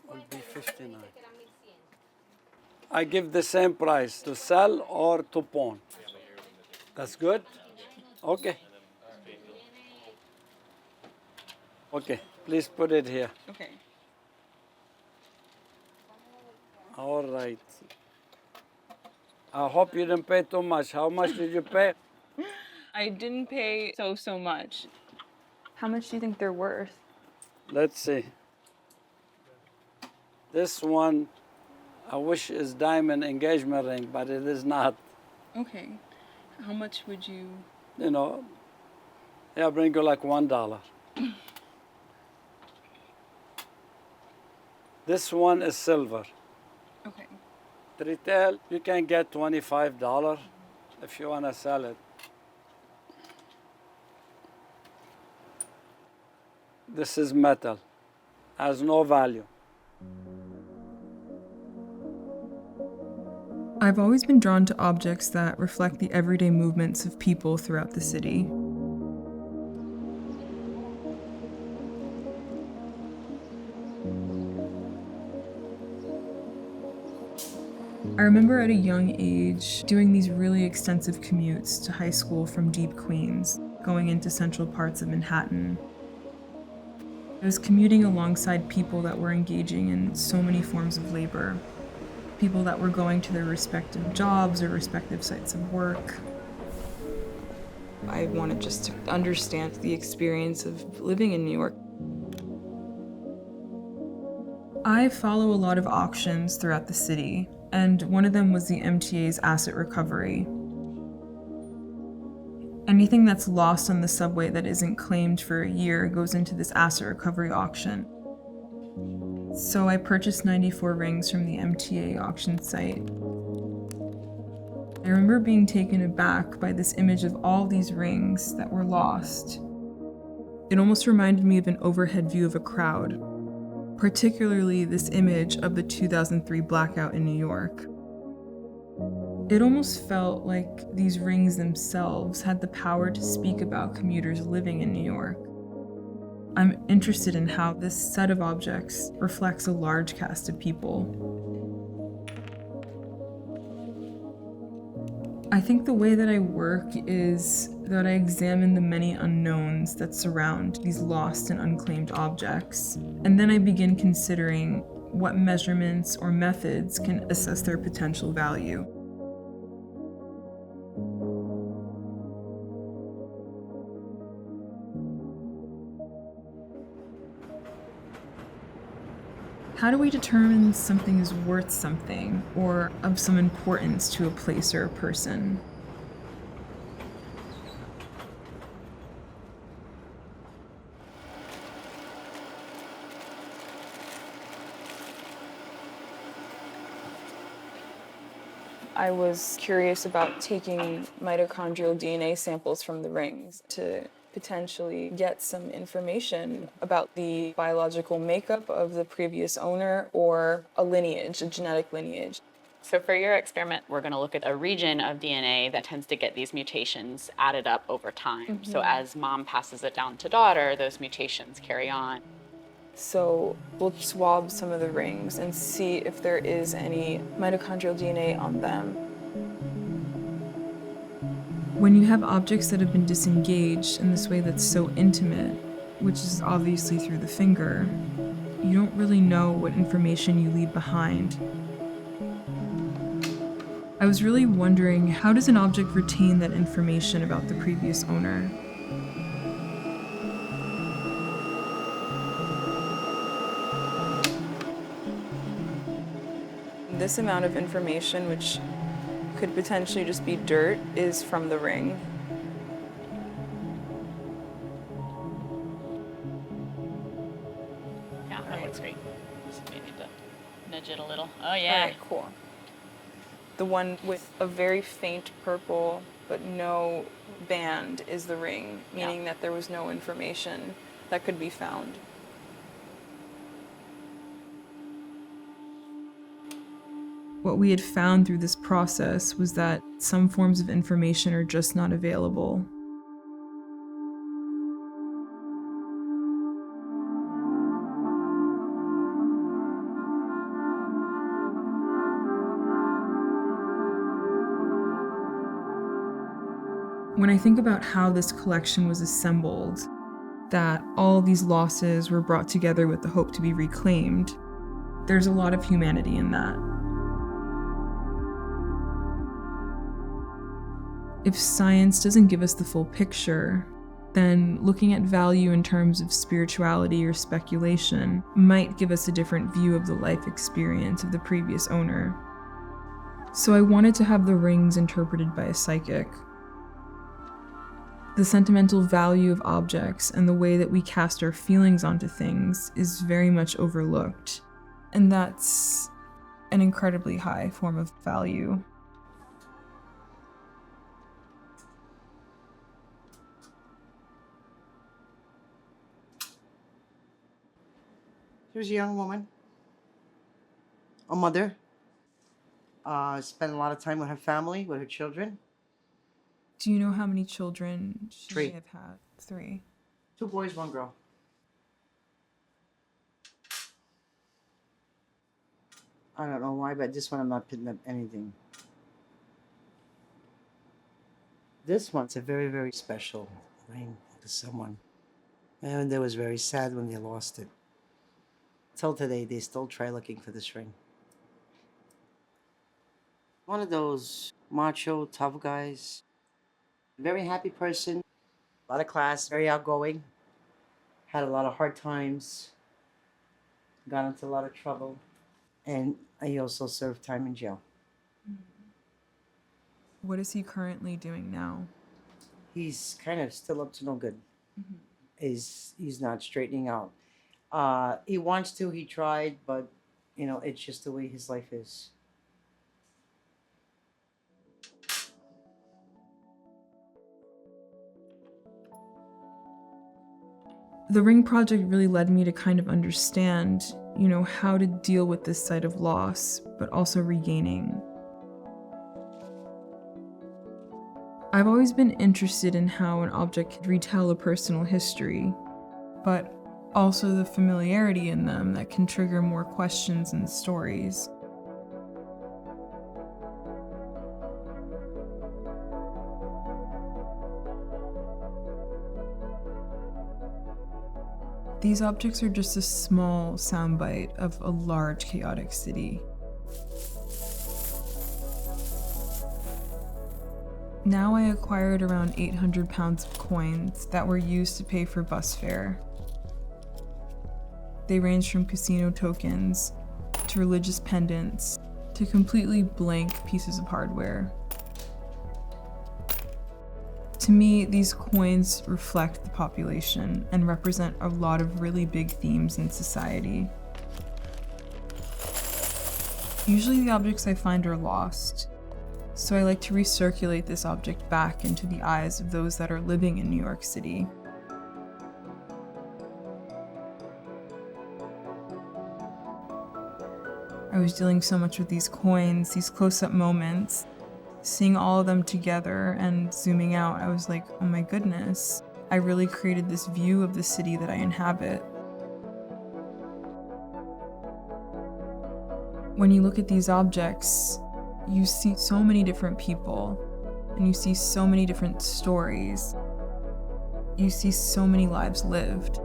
Would be 59. I give the same price to sell or to pawn. That's good? Okay. Okay, please put it here. Okay. All right. I hope you didn't pay too much. How much did you pay? I didn't pay so much. How much do you think they're worth? Let's see. This one, I wish is diamond engagement ring, but it is not. Okay. How much would you? You know, yeah, bring you like $1. This one is silver. Okay. The retail, you can get $25 if you want to sell it. This is metal, has no value. I've always been drawn to objects that reflect the everyday movements of people throughout the city. I remember at a young age doing these really extensive commutes to high school from deep Queens, going into central parts of Manhattan. I was commuting alongside people that were engaging in so many forms of labor, people that were going to their respective jobs or respective sites of work. I wanted just to understand the experience of living in New York. I follow a lot of auctions throughout the city, and one of them was the MTA's asset recovery. Anything that's lost on the subway that isn't claimed for a year goes into this asset recovery auction. So I purchased 94 rings from the MTA auction site. I remember being taken aback by this image of all these rings that were lost. It almost reminded me of an overhead view of a crowd, particularly this image of the 2003 blackout in New York. It almost felt like these rings themselves had the power to speak about commuters living in New York. I'm interested in how this set of objects reflects a large cast of people. I think the way that I work is that I examine the many unknowns that surround these lost and unclaimed objects, and then I begin considering what measurements or methods can assess their potential value. How do we determine something is worth something or of some importance to a place or a person? I was curious about taking mitochondrial DNA samples from the rings to potentially get some information about the biological makeup of the previous owner or a lineage, a genetic lineage. So for your experiment, we're going to look at a region of DNA that tends to get these mutations added up over time. So as mom passes it down to daughter, those mutations carry on. So we'll swab some of the rings and see if there is any mitochondrial DNA on them. When you have objects that have been disengaged in this way that's so intimate, which is obviously through the finger, you don't really know what information you leave behind. I was really wondering, how does an object retain that information about the previous owner? This amount of information, which could potentially just be dirt, is from the ring. Yeah, that looks great. Just maybe need to nudge it a little. Oh yeah. All right, cool. The one with a very faint purple but no band is the ring, meaning that there was no information that could be found. What we had found through this process was that some forms of information are just not available. When I think about how this collection was assembled, that all these losses were brought together with the hope to be reclaimed, there's a lot of humanity in that. If science doesn't give us the full picture, then looking at value in terms of spirituality or speculation might give us a different view of the life experience of the previous owner. So I wanted to have the rings interpreted by a psychic. The sentimental value of objects and the way that we cast our feelings onto things is very much overlooked, and that's an incredibly high form of value. Here's a young woman, a mother, spent a lot of time with her family, with her children. Do you know how many children she Three. may have had? 3. 2 boys, 1 girl. I don't know why, but this one I'm not picking up anything. This one's a very, very special ring to someone. And they was very sad when they lost it. Till today, they still try looking for this ring. One of those macho, tough guys. Very happy person. A lot of class, very outgoing. Had a lot of hard times. Got into a lot of trouble. And he also served time in jail. What is he currently doing now? He's kind of still up to no good. He's not straightening out. He wants to, he tried, but, you know, it's just the way his life is. The Ring Project really led me to kind of understand, how to deal with this side of loss, but also regaining. I've always been interested in how an object can retell a personal history, but also the familiarity in them that can trigger more questions and stories. These objects are just a small soundbite of a large, chaotic city. Now I acquired around 800 pounds of coins that were used to pay for bus fare. They range from casino tokens, to religious pendants, to completely blank pieces of hardware. To me, these coins reflect the population and represent a lot of really big themes in society. Usually the objects I find are lost, so I like to recirculate this object back into the eyes of those that are living in New York City. I was dealing so much with these coins, these close-up moments. Seeing all of them together and zooming out, I was like, oh my goodness, I really created this view of the city that I inhabit. When you look at these objects, you see so many different people, and you see so many different stories. You see so many lives lived.